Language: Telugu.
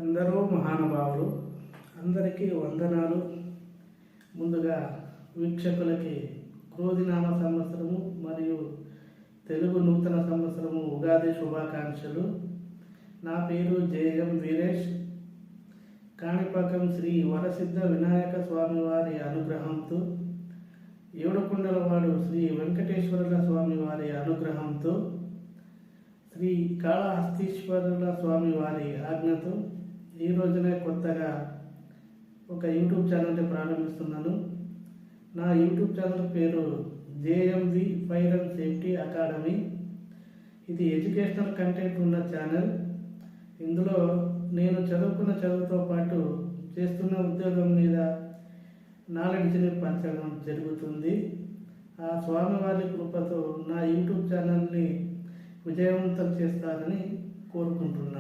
ఎందరో మహానుభావులు, అందరికీ వందనాలు. ముందుగా వీక్షకులకి క్రోధినామ సంవత్సరము మరియు తెలుగు నూతన సంవత్సరము ఉగాది శుభాకాంక్షలు. నా పేరు జేఎం వీరేష్. కాణిపాకం శ్రీ వరసిద్ధ వినాయక స్వామి వారి అనుగ్రహంతో, ఏడుకొండలవాడు శ్రీ వెంకటేశ్వరుల స్వామి వారి అనుగ్రహంతో, శ్రీ కాళహస్తీశ్వరుల స్వామి వారి ఆజ్ఞతో ఈ రోజునే కొత్తగా ఒక యూట్యూబ్ ఛానల్ని ప్రారంభిస్తున్నాను. నా యూట్యూబ్ ఛానల్ పేరు జేఎంవి ఫైర్ అండ్ సేఫ్టీ అకాడమీ. ఇది ఎడ్యుకేషనల్ కంటెంట్ ఉన్న ఛానల్. ఇందులో నేను చదువుకున్న చదువుతో పాటు చేస్తున్న ఉద్యోగం మీద నాలెడ్జ్ని పంచడం జరుగుతుంది. ఆ స్వామివారి కృపతో నా యూట్యూబ్ ఛానల్ని విజయవంతం చేస్తారని కోరుకుంటున్నాను.